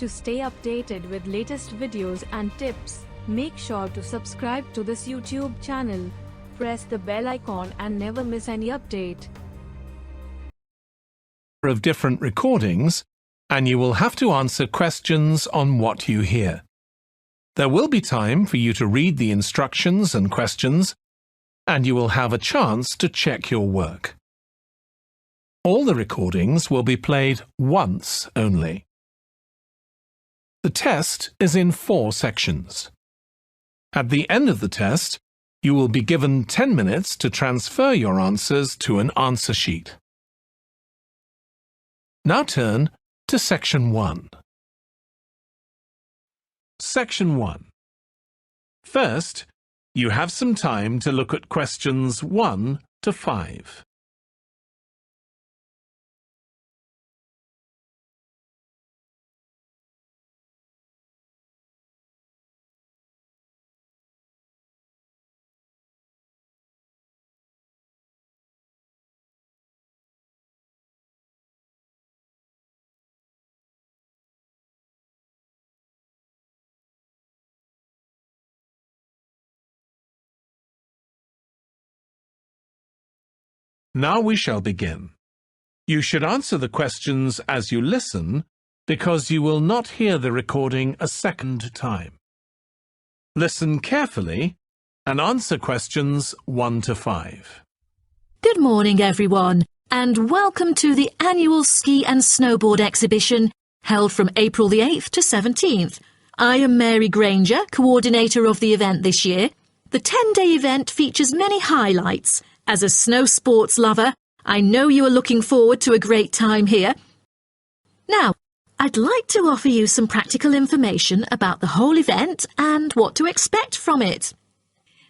To stay updated with latest videos and tips, make sure to subscribe to this YouTube channel. Press the bell icon and never miss any update. Of different recordings, and you will have to answer questions on what you hear. There will be time for you to read the instructions and questions, and you will have a chance to check your work. All the recordings will be played once only. The test is in 4 sections. At the end of the test, you will be given 10 minutes to transfer your answers to an answer sheet. Now turn to Section 1. Section 1. First, you have some time to look at questions 1 to 5. Now we shall begin. You should answer the questions as you listen, because you will not hear the recording a second time. Listen carefully and answer questions 1 to 5. Good morning, everyone, and welcome to the annual Ski and Snowboard exhibition held from April the 8th to 17th. I am Mary Granger, coordinator of the event this year. The 10-day event features many highlights. As a snow sports lover, I know you are looking forward to a great time here. Now, I'd like to offer you some practical information about the whole event and what to expect from it.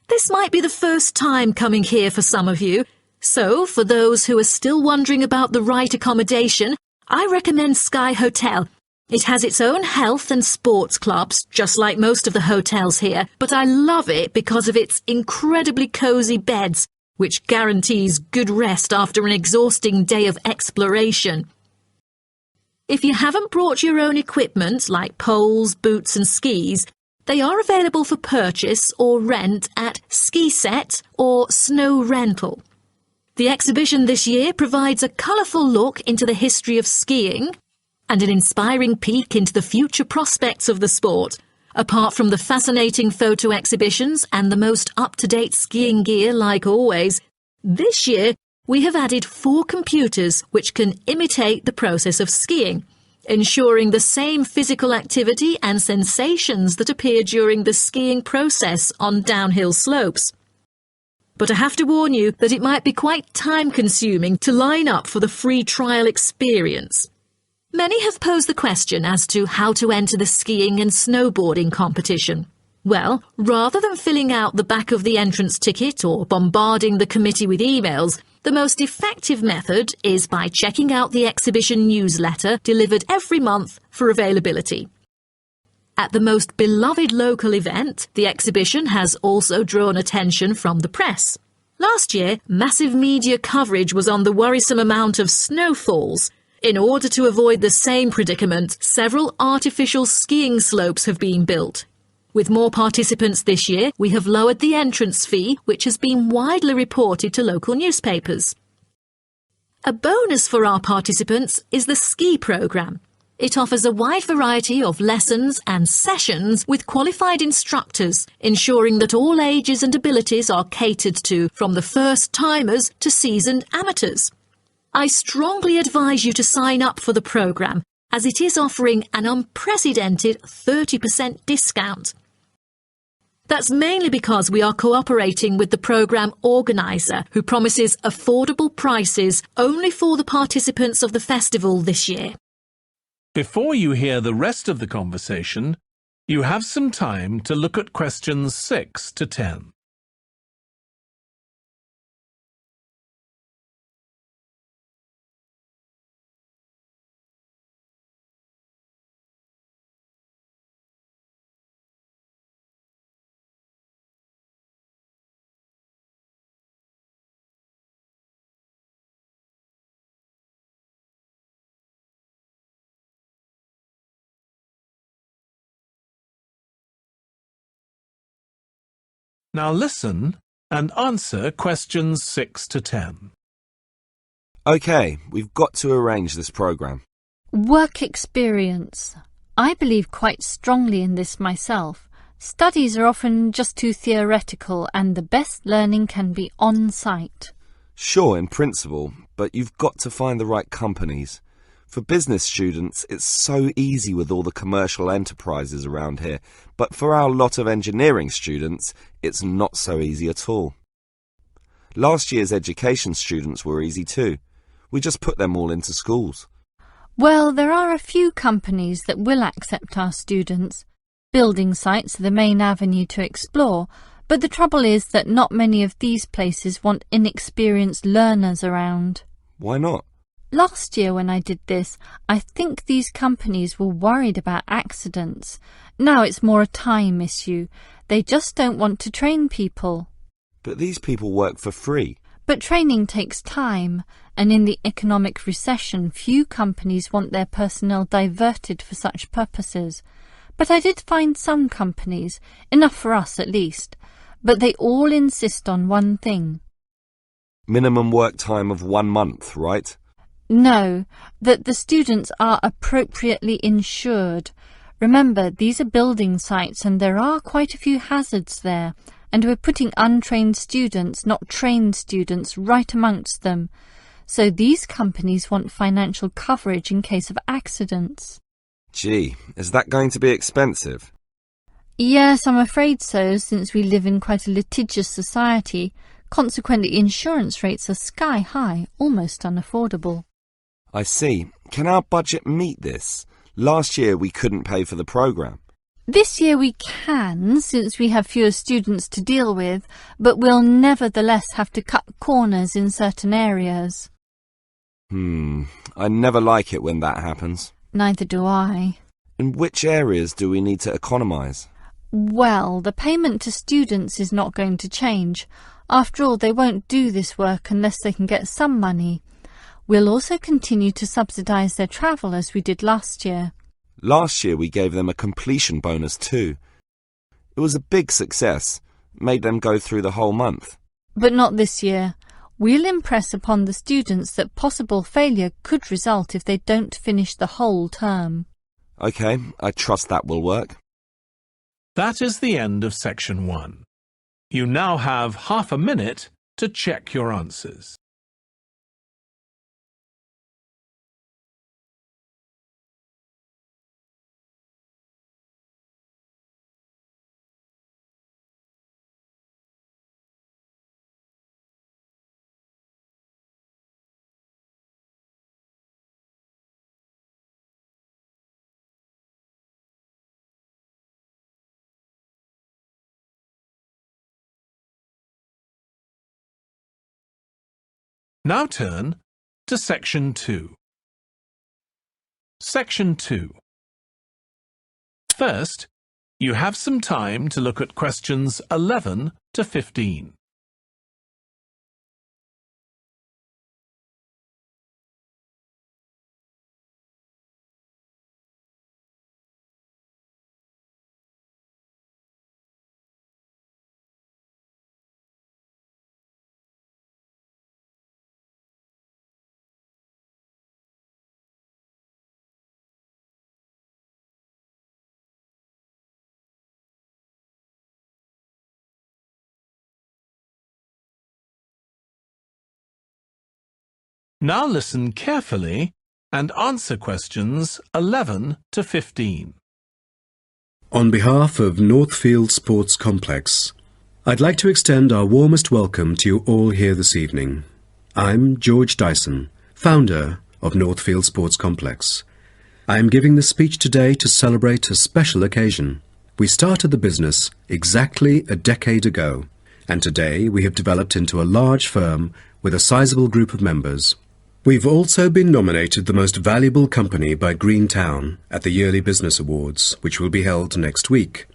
This might be the first time coming here for some of you, so for those who are still wondering about the right accommodation, I recommend Sky Hotel. It has its own health and sports clubs, just like most of the hotels here, but I love it because of its incredibly cosy beds, which guarantees good rest after an exhausting day of exploration. If you haven't brought your own equipment, like poles, boots and skis, they are available for purchase or rent at Ski Set or Snow Rental. The exhibition this year provides a colourful look into the history of skiing and an inspiring peek into the future prospects of the sport. Apart from the fascinating photo exhibitions and the most up-to-date skiing gear like always, this year we have added 4 computers which can imitate the process of skiing, ensuring the same physical activity and sensations that appear during the skiing process on downhill slopes. But I have to warn you that it might be quite time-consuming to line up for the free trial experience. Many have posed the question as to how to enter the skiing and snowboarding competition. Well, rather than filling out the back of the entrance ticket or bombarding the committee with emails, the most effective method is by checking out the exhibition newsletter delivered every month for availability. At the most beloved local event, the exhibition has also drawn attention from the press. Last year, massive media coverage was on the worrisome amount of snowfalls. In order to avoid the same predicament, several artificial skiing slopes have been built. With more participants this year, we have lowered the entrance fee, which has been widely reported to local newspapers. A bonus for our participants is the ski programme. It offers a wide variety of lessons and sessions with qualified instructors, ensuring that all ages and abilities are catered to, from the first-timers to seasoned amateurs. I strongly advise you to sign up for the programme, as it is offering an unprecedented 30% discount. That's mainly because we are cooperating with the programme organiser, who promises affordable prices only for the participants of the festival this year. Before you hear the rest of the conversation, you have some time to look at questions 6 to 10. Now listen and answer questions 6 to 10. OK, we've got to arrange this programme. Work experience. I believe quite strongly in this myself. Studies are often just too theoretical and the best learning can be on-site. Sure, in principle, but you've got to find the right companies. For business students, it's so easy with all the commercial enterprises around here, but for our lot of engineering students, it's not so easy at all. Last year's education students were easy too. We just put them all into schools. Well, there are a few companies that will accept our students. Building sites are the main avenue to explore, but the trouble is that not many of these places want inexperienced learners around. Why not? Last year when I did this, I think these companies were worried about accidents. Now it's more a time issue. They just don't want to train people. But these people work for free. But training takes time, and in the economic recession, few companies want their personnel diverted for such purposes. But I did find some companies, enough for us at least, but they all insist on one thing. Minimum work time of 1 month, right? No, that the students are appropriately insured. Remember, these are building sites and there are quite a few hazards there, and we're putting untrained students, not trained students, right amongst them. So these companies want financial coverage in case of accidents. Gee, is that going to be expensive? Yes, I'm afraid so, since we live in quite a litigious society. Consequently, insurance rates are sky high, almost unaffordable. I see. Can our budget meet this? Last year we couldn't pay for the programme. This year we can, since we have fewer students to deal with, but we'll nevertheless have to cut corners in certain areas. I never like it when that happens. Neither do I. In which areas do we need to economise? Well, the payment to students is not going to change. After all, they won't do this work unless they can get some money. We'll also continue to subsidise their travel as we did last year. Last year we gave them a completion bonus too. It was a big success, made them go through the whole month. But not this year. We'll impress upon the students that possible failure could result if they don't finish the whole term. OK, I trust that will work. That is the end of section 1. You now have half a minute to check your answers. Now turn to Section 2. Section 2. First, you have some time to look at questions 11 to 15. Now listen carefully and answer questions 11 to 15. On behalf of Northfield Sports Complex, I'd like to extend our warmest welcome to you all here this evening. I'm George Dyson, founder of Northfield Sports Complex. I am giving this speech today to celebrate a special occasion. We started the business exactly a decade ago, and today we have developed into a large firm with a sizable group of members. We've also been nominated the most valuable company by Greentown at the Yearly Business Awards, which will be held next week.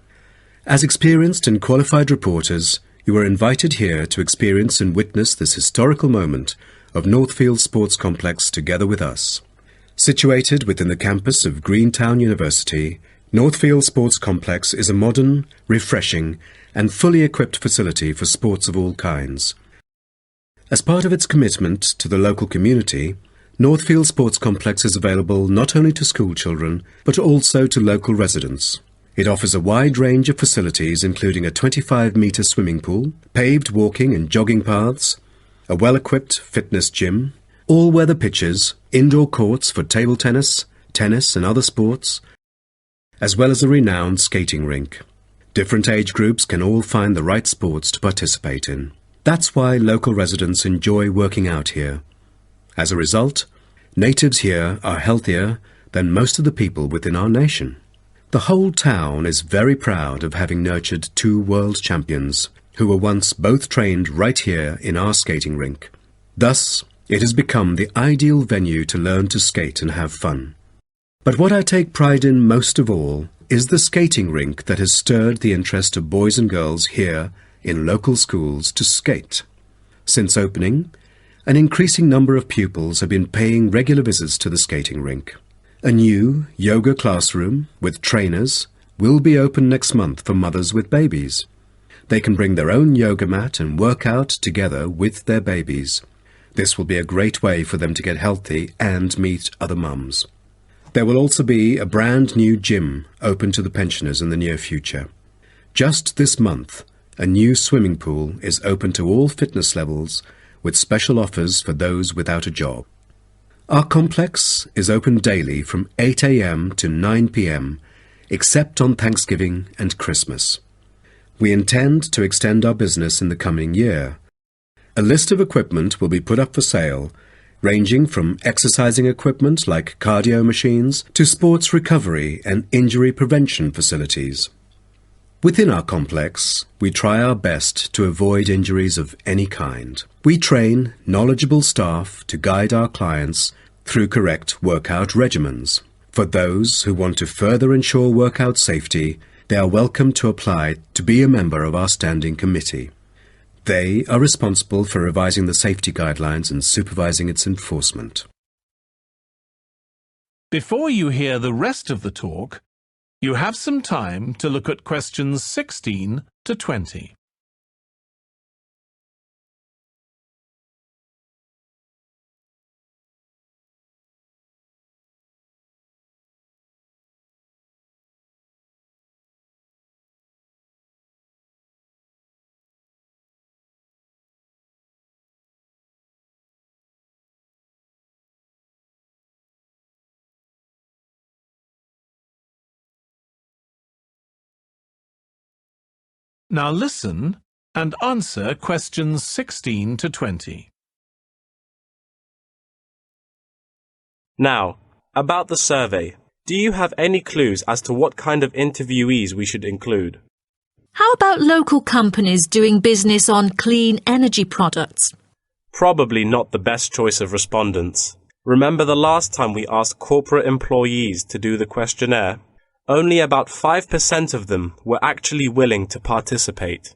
As experienced and qualified reporters, you are invited here to experience and witness this historical moment of Northfield Sports Complex together with us. Situated within the campus of Greentown University, Northfield Sports Complex is a modern, refreshing and fully equipped facility for sports of all kinds. As part of its commitment to the local community, Northfield Sports Complex is available not only to school children, but also to local residents. It offers a wide range of facilities including a 25-metre swimming pool, paved walking and jogging paths, a well-equipped fitness gym, all-weather pitches, indoor courts for table tennis, tennis and other sports, as well as a renowned skating rink. Different age groups can all find the right sports to participate in. That's why local residents enjoy working out here. As a result, natives here are healthier than most of the people within our nation. The whole town is very proud of having nurtured two world champions who were once both trained right here in our skating rink. Thus, it has become the ideal venue to learn to skate and have fun. But what I take pride in most of all is the skating rink that has stirred the interest of boys and girls here in local schools to skate. Since opening, an increasing number of pupils have been paying regular visits to the skating rink. A new yoga classroom with trainers will be open next month for mothers with babies. They can bring their own yoga mat and work out together with their babies. This will be a great way for them to get healthy and meet other mums. There will also be a brand new gym open to the pensioners in the near future. Just this month, a new swimming pool is open to all fitness levels with special offers for those without a job. Our complex is open daily from 8 a.m. to 9 p.m, except on Thanksgiving and Christmas. We intend to extend our business in the coming year. A list of equipment will be put up for sale, ranging from exercising equipment like cardio machines to sports recovery and injury prevention facilities. Within our complex, we try our best to avoid injuries of any kind. We train knowledgeable staff to guide our clients through correct workout regimens. For those who want to further ensure workout safety, they are welcome to apply to be a member of our standing committee. They are responsible for revising the safety guidelines and supervising its enforcement. Before you hear the rest of the talk, you have some time to look at questions 16 to 20. Now listen and answer questions 16 to 20. Now, about the survey, do you have any clues as to what kind of interviewees we should include? How about local companies doing business on clean energy products? Probably not the best choice of respondents. Remember the last time we asked corporate employees to do the questionnaire? Only about 5% of them were actually willing to participate.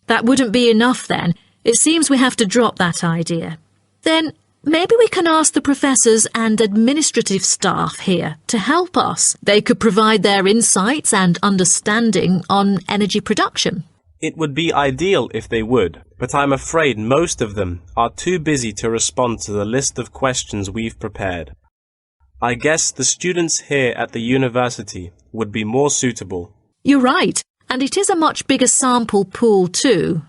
That wouldn't be enough then. It seems we have to drop that idea. Then maybe we can ask the professors and administrative staff here to help us. They could provide their insights and understanding on energy production. It would be ideal if they would, but I'm afraid most of them are too busy to respond to the list of questions we've prepared. I guess the students here at the university would be more suitable. You're right, and it is a much bigger sample pool too.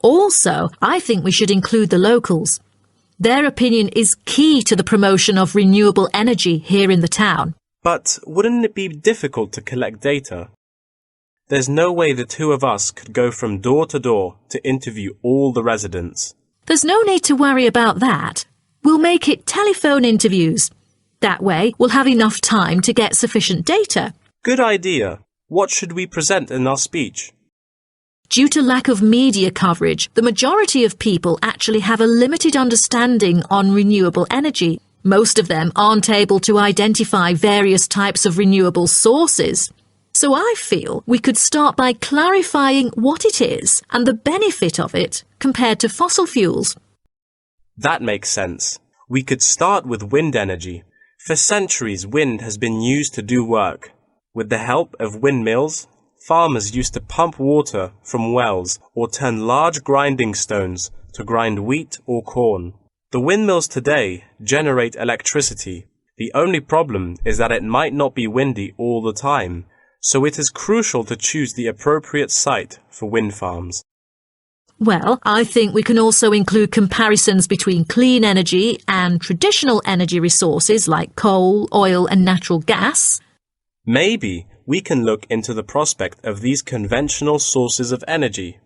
Also, I think we should include the locals. Their opinion is key to the promotion of renewable energy here in the town. But wouldn't it be difficult to collect data? There's no way the two of us could go from door to door to interview all the residents. There's no need to worry about that. We'll make it telephone interviews. That way, we'll have enough time to get sufficient data. Good idea. What should we present in our speech? Due to lack of media coverage, the majority of people actually have a limited understanding on renewable energy. Most of them aren't able to identify various types of renewable sources. So I feel we could start by clarifying what it is and the benefit of it compared to fossil fuels. That makes sense. We could start with wind energy. For centuries, wind has been used to do work. With the help of windmills, farmers used to pump water from wells or turn large grinding stones to grind wheat or corn. The windmills today generate electricity. The only problem is that it might not be windy all the time, so it is crucial to choose the appropriate site for wind farms. Well, I think we can also include comparisons between clean energy and traditional energy resources like coal, oil and natural gas. Maybe we can look into the prospect of these conventional sources of energy.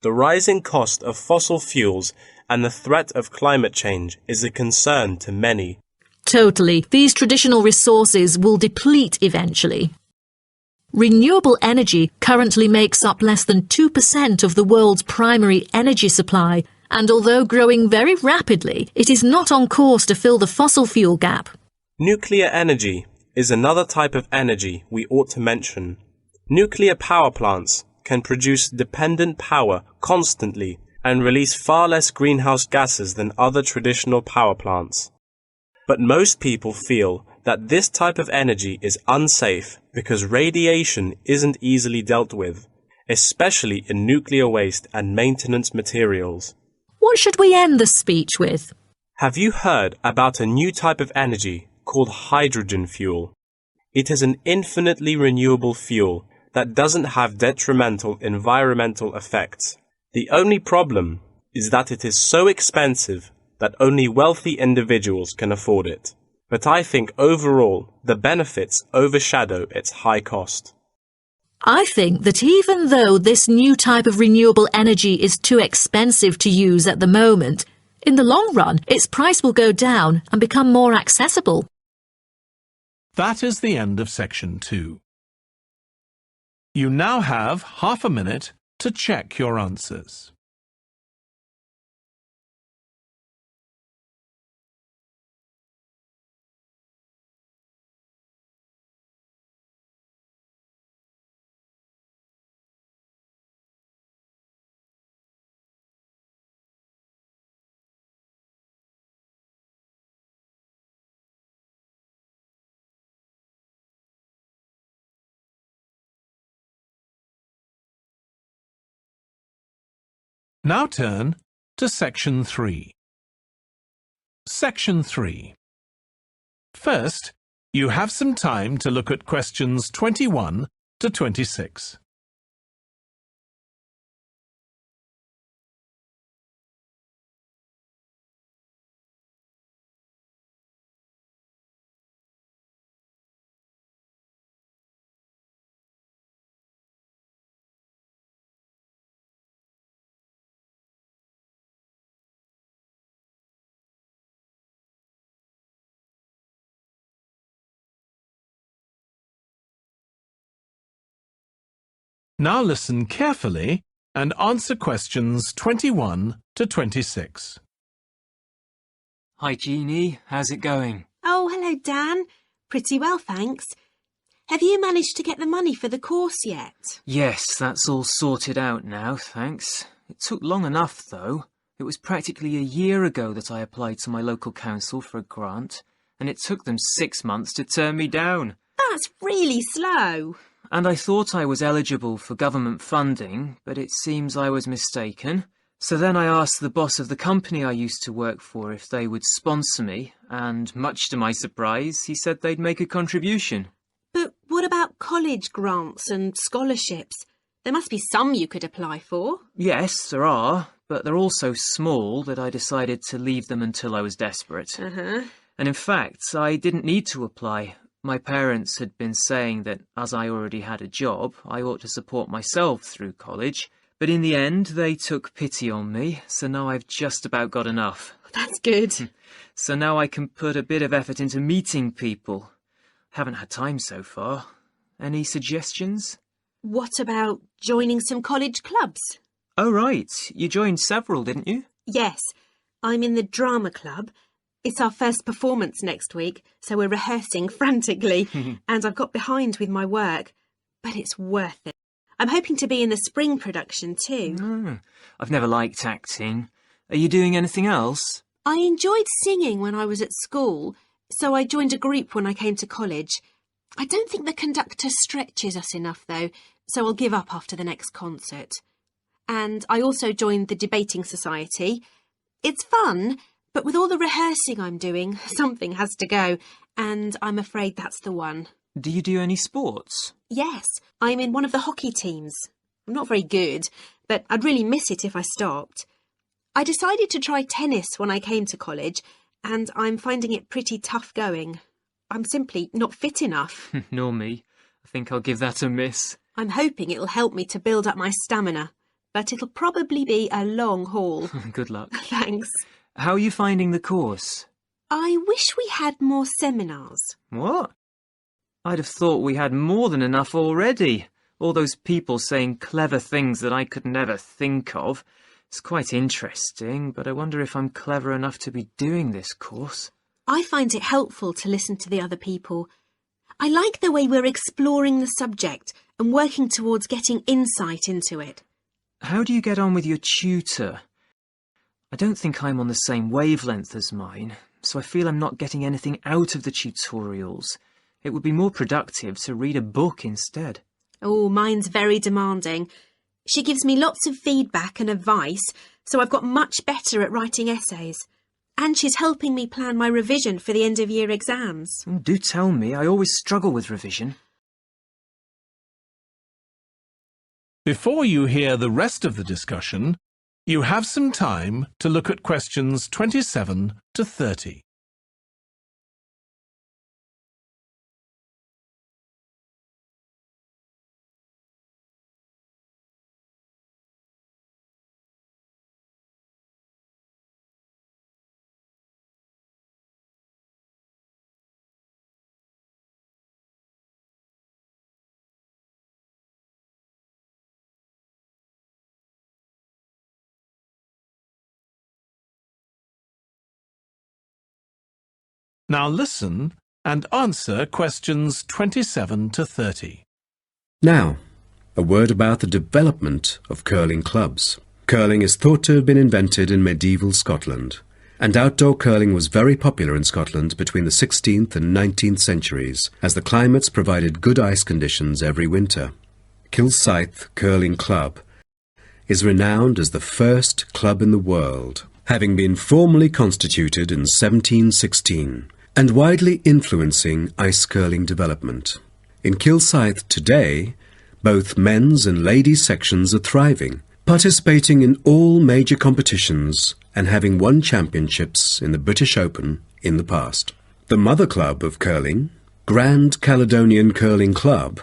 The rising cost of fossil fuels and the threat of climate change is a concern to many. Totally. These traditional resources will deplete eventually. Renewable energy currently makes up less than 2% of the world's primary energy supply, and although growing very rapidly, it is not on course to fill the fossil fuel gap. Nuclear energy is another type of energy we ought to mention. Nuclear power plants can produce dependent power constantly and release far less greenhouse gases than other traditional power plants. But most people feel that this type of energy is unsafe because radiation isn't easily dealt with, especially in nuclear waste and maintenance materials. What should we end the speech with? Have you heard about a new type of energy called hydrogen fuel? It is an infinitely renewable fuel that doesn't have detrimental environmental effects. The only problem is that it is so expensive that only wealthy individuals can afford it. But I think overall the benefits overshadow its high cost. I think that even though this new type of renewable energy is too expensive to use at the moment, in the long run its price will go down and become more accessible. That is the end of section 2. You now have half a minute to check your answers. Now turn to section 3. Section 3. First, you have some time to look at questions 21 to 26. Now listen carefully and answer questions 21 to 26. Hi Jeannie, how's it going? Oh, hello Dan. Pretty well, thanks. Have you managed to get the money for the course yet? Yes, that's all sorted out now, thanks. It took long enough though. It was practically a year ago that I applied to my local council for a grant, and it took them 6 months to turn me down. That's really slow. And I thought I was eligible for government funding, but it seems I was mistaken. So then I asked the boss of the company I used to work for if they would sponsor me, and much to my surprise, he said they'd make a contribution. But what about college grants and scholarships? There must be some you could apply for. Yes, there are, but they're all so small that I decided to leave them until I was desperate. Uh-huh. And in fact, I didn't need to apply. My parents had been saying that as I already had a job, I ought to support myself through college. But in the end, they took pity on me, so now I've just about got enough. That's good. So now I can put a bit of effort into meeting people. Haven't had time so far. Any suggestions? What about joining some college clubs? Oh, right. You joined several, didn't you? Yes, I'm in the drama club. It's our first performance next week, so we're rehearsing frantically, and I've got behind with my work, but it's worth it. I'm hoping to be in the spring production too. I've never liked acting. Are you doing anything else? I enjoyed singing when I was at school, so I joined a group when I came to college. I don't think the conductor stretches us enough, though, so I'll give up after the next concert. And I also joined the debating society. It's fun, but with all the rehearsing I'm doing, something has to go, and I'm afraid that's the one. Do you do any sports? Yes, I'm in one of the hockey teams. I'm not very good, but I'd really miss it if I stopped. I decided to try tennis when I came to college, and I'm finding it pretty tough going. I'm simply not fit enough. Nor me. I think I'll give that a miss. I'm hoping it'll help me to build up my stamina, but it'll probably be a long haul. Good luck. Thanks. How are you finding the course? I wish we had more seminars. What? I'd have thought we had more than enough already. All those people saying clever things that I could never think of. It's quite interesting, but I wonder if I'm clever enough to be doing this course. I find it helpful to listen to the other people. I like the way we're exploring the subject and working towards getting insight into it. How do you get on with your tutor? I don't think I'm on the same wavelength as mine, so I feel I'm not getting anything out of the tutorials. It would be more productive to read a book instead. Oh, mine's very demanding. She gives me lots of feedback and advice, so I've got much better at writing essays. And she's helping me plan my revision for the end-of-year exams. Do tell me, I always struggle with revision. Before you hear the rest of the discussion, you have some time to look at questions 27 to 30. Now listen and answer questions 27 to 30. Now, a word about the development of curling clubs. Curling is thought to have been invented in medieval Scotland, and outdoor curling was very popular in Scotland between the 16th and 19th centuries, as the climates provided good ice conditions every winter. Kilsyth Curling Club is renowned as the first club in the world, having been formally constituted in 1716, and widely influencing ice curling development. In Kilsyth today, both men's and ladies' sections are thriving, participating in all major competitions and having won championships in the British Open in the past. The mother club of curling, Grand Caledonian Curling Club,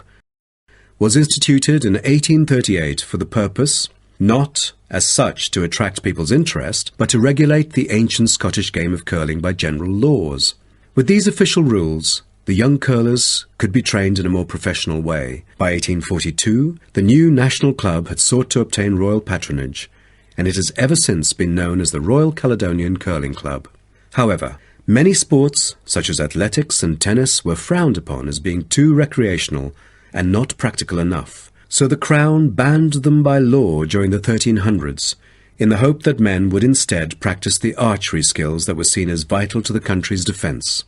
was instituted in 1838 for the purpose, not as such to attract people's interest, but to regulate the ancient Scottish game of curling by general laws. With these official rules, the young curlers could be trained in a more professional way. By 1842, the new national club had sought to obtain royal patronage, and it has ever since been known as the Royal Caledonian Curling Club. However, many sports, such as athletics and tennis, were frowned upon as being too recreational and not practical enough, so the Crown banned them by law during the 1300s, in the hope that men would instead practice the archery skills that were seen as vital to the country's defence,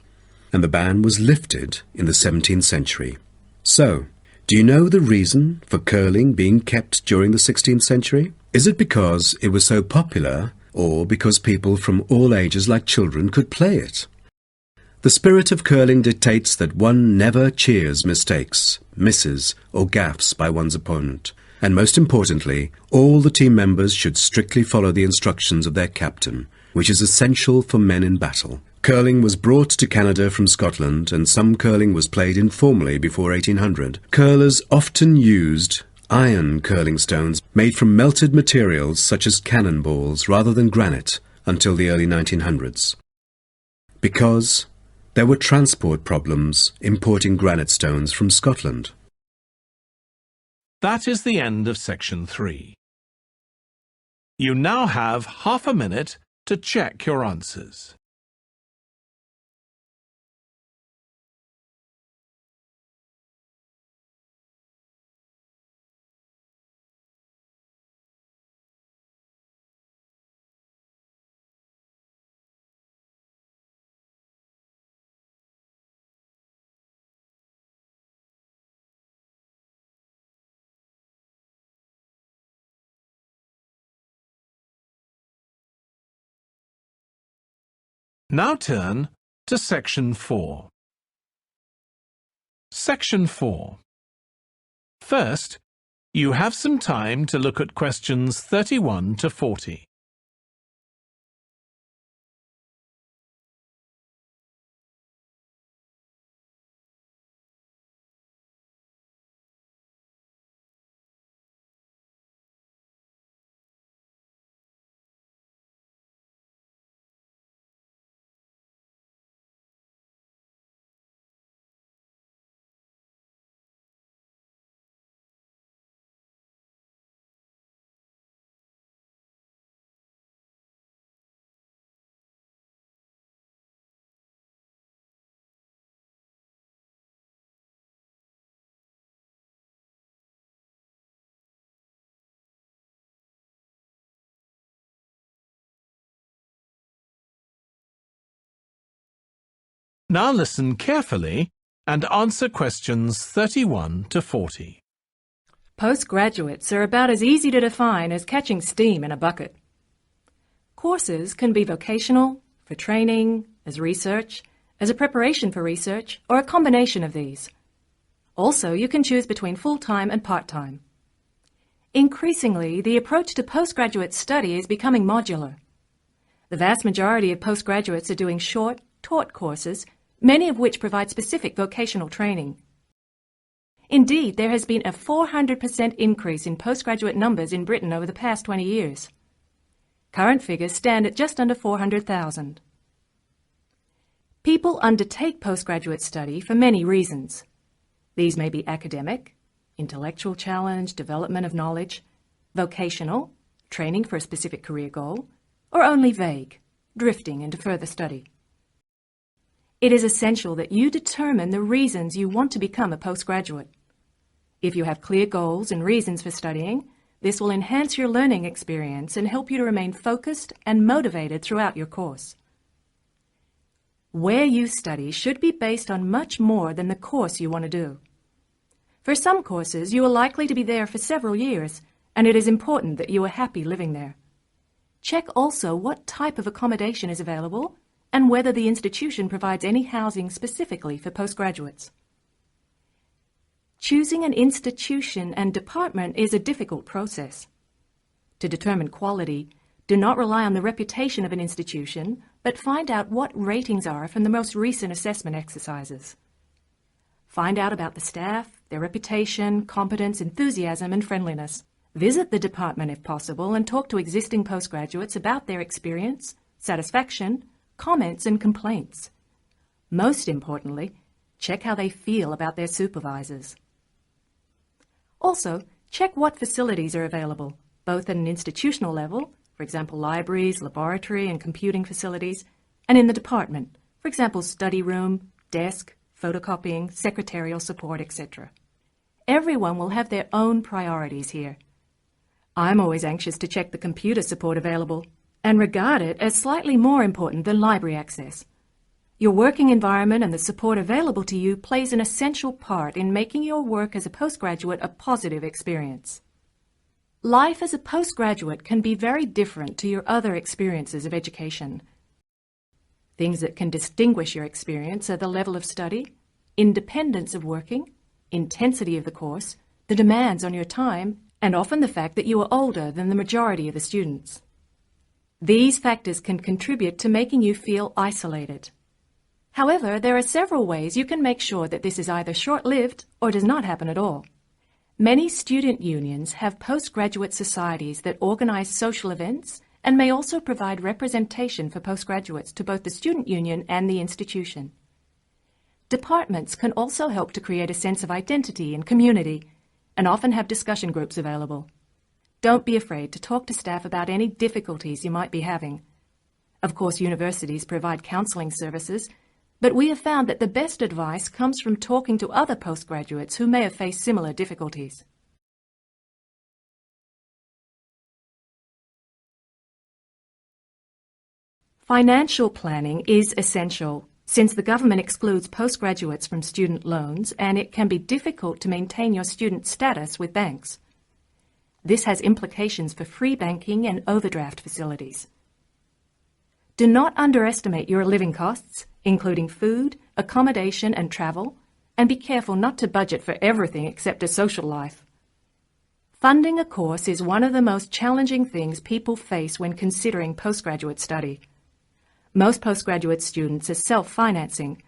and the ban was lifted in the 17th century. So, do you know the reason for curling being kept during the 16th century? Is it because it was so popular, or because people from all ages like children could play it? The spirit of curling dictates that one never cheers mistakes, misses, or gaffes by one's opponent. And most importantly, all the team members should strictly follow the instructions of their captain, which is essential for men in battle. Curling was brought to Canada from Scotland, and some curling was played informally before 1800. Curlers often used iron curling stones made from melted materials such as cannonballs rather than granite until the early 1900s. Because there were transport problems importing granite stones from Scotland. That is the end of section 3. You now have half a minute to check your answers. Now turn to Section 4. Section 4. First, you have some time to look at questions 31 to 40. Now listen carefully and answer questions 31 to 40. Postgraduates are about as easy to define as catching steam in a bucket. Courses can be vocational, for training, as research, as a preparation for research, or a combination of these. Also, you can choose between full-time and part-time. Increasingly, the approach to postgraduate study is becoming modular. The vast majority of postgraduates are doing short, taught courses, many of which provide specific vocational training. Indeed, there has been a 400% increase in postgraduate numbers in Britain over the past 20 years. Current figures stand at just under 400,000. People undertake postgraduate study for many reasons. These may be academic, intellectual challenge, development of knowledge, vocational, training for a specific career goal, or only vague, drifting into further study. It is essential that you determine the reasons you want to become a postgraduate. If you have clear goals and reasons for studying, this will enhance your learning experience and help you to remain focused and motivated throughout your course. Where you study should be based on much more than the course you want to do. For some courses, you are likely to be there for several years, and it is important that you are happy living there. Check also what type of accommodation is available and whether the institution provides any housing specifically for postgraduates. Choosing an institution and department is a difficult process. To determine quality, do not rely on the reputation of an institution, but find out what ratings are from the most recent assessment exercises. Find out about the staff, their reputation, competence, enthusiasm, and friendliness. Visit the department if possible and talk to existing postgraduates about their experience, satisfaction, comments and complaints. Most importantly, check how they feel about their supervisors. Also, check what facilities are available, both at an institutional level, for example libraries, laboratory and computing facilities, and in the department, for example study room, desk, photocopying, secretarial support, etc. Everyone will have their own priorities here. I'm always anxious to check the computer support available, and regard it as slightly more important than library access. Your working environment and the support available to you plays an essential part in making your work as a postgraduate a positive experience. Life as a postgraduate can be very different to your other experiences of education. Things that can distinguish your experience are the level of study, independence of working, intensity of the course, the demands on your time, and often the fact that you are older than the majority of the students. These factors can contribute to making you feel isolated. However, there are several ways you can make sure that this is either short-lived or does not happen at all. Many student unions have postgraduate societies that organize social events and may also provide representation for postgraduates to both the student union and the institution. Departments can also help to create a sense of identity and community, and often have discussion groups available. Don't be afraid to talk to staff about any difficulties you might be having. Of course, universities provide counseling services, but we have found that the best advice comes from talking to other postgraduates who may have faced similar difficulties. Financial planning is essential, since the government excludes postgraduates from student loans and it can be difficult to maintain your student status with banks. This has implications for free banking and overdraft facilities. Do not underestimate your living costs, including food, accommodation and travel, and be careful not to budget for everything except a social life. Funding a course is one of the most challenging things people face when considering postgraduate study. Most postgraduate students are self-financing.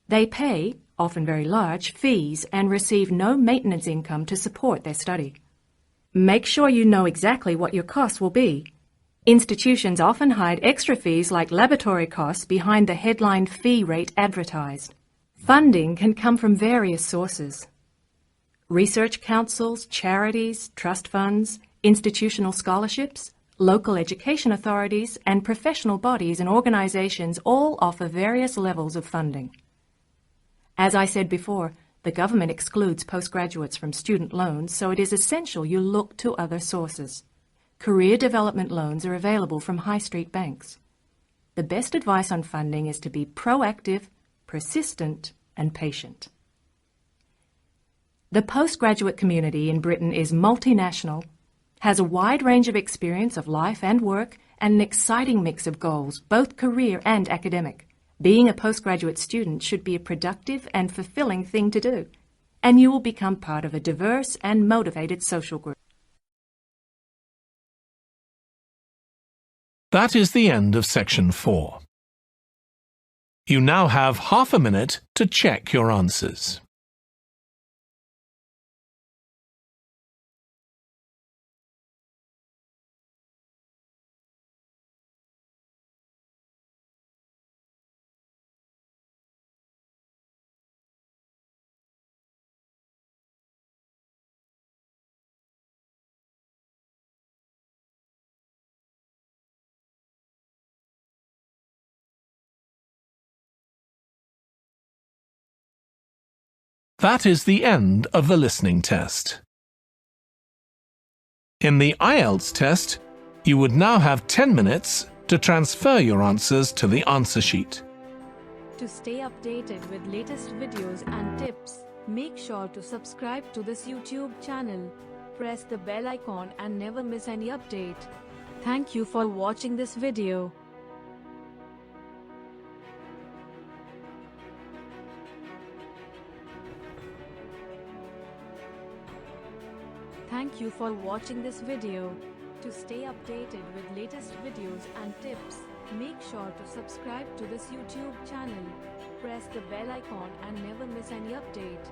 They pay, often very large, fees and receive no maintenance income to support their study. Make sure you know exactly what your costs will be. Institutions often hide extra fees like laboratory costs behind the headline fee rate advertised. Funding can come from various sources. Research councils, charities, trust funds, institutional scholarships, local education authorities, and professional bodies and organizations all offer various levels of funding. As I said before, the government excludes postgraduates from student loans, so it is essential you look to other sources. Career development loans are available from high street banks. The best advice on funding is to be proactive, persistent, and patient. The postgraduate community in Britain is multinational, has a wide range of experience of life and work, and an exciting mix of goals, both career and academic. Being a postgraduate student should be a productive and fulfilling thing to do, and you will become part of a diverse and motivated social group. That is the end of section 4. You now have half a minute to check your answers. That is the end of the listening test. In the IELTS test, you would now have 10 minutes to transfer your answers to the answer sheet. To stay updated with latest videos and tips, make sure to subscribe to this YouTube channel. Press the bell icon and never miss any update. Thank you for watching this video. Thank you for watching this video. To stay updated with latest videos and tips, make sure to subscribe to this YouTube channel. Press the bell icon and never miss any update.